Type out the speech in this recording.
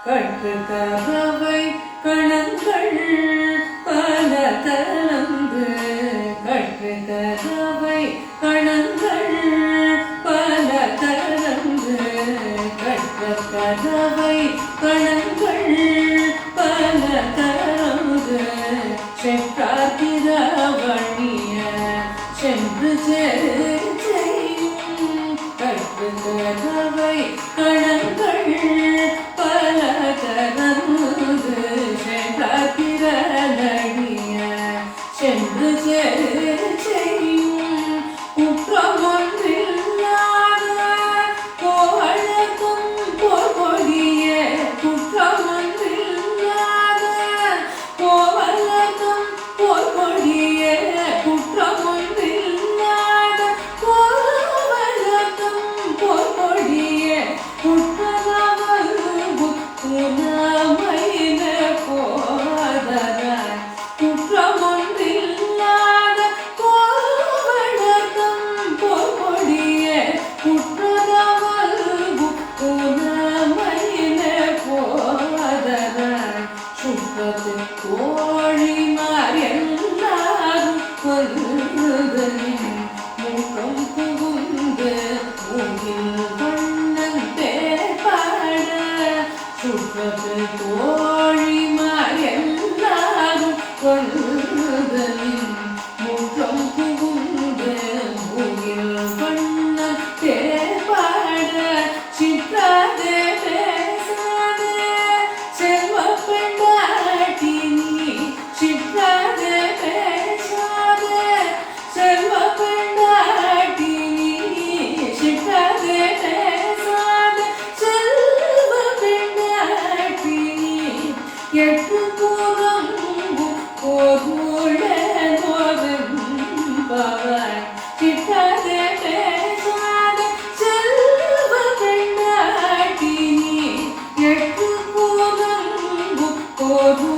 கற்று கதவை கணங்கள் பல கலந்து கற்று கதவை கணங்கள் பல கலந்து கற்ற கதவை கணங்கள் பல கலந்து செற்றாத்திர வழிய சென்று செய்யும் கற்று கதவை கணங்கள் சென்று செய்யும் குற்றமொன்றில்லாத கோவழக்கும் பொறிய குற்றமொன்றில்லாத கோவழக்கும் பொறிய குற்றமொன்றில்லாத கோவழக்கும் பொறிய குற்றமகள் புனமையின போதர குற்றமொன்றில்லாத கோவழக்கம் பொறிய குற்றமகள் புனமையின போதர சுற்றத்து கோழிமார் எல்லாரும் கொல்லுதலின் முகம் புகுந்து மூங்கில் வண்ணம் தேப்பாட சுற்றத்து கோழிமார் எல்லாரும் கொல்லுதலின் முகம் புகுந்து மூங்கில் வண்ணம் தேப்பாட சிற்றாதே பேசாதே செல்வ பெண்டாட்டி நீ சிற்றாதே பேசாதே செல்வ பெண்டாட்டி நீ சிற்றாதே பேசாதே செல்வ பெண்டாட்டி நீ எட்டு பூரம் போகுளே நோவெம்பவாய் சிற்றாதே பேசாதே செல்வ பெண்டாட்டி நீ எட்டு பூரம் போகு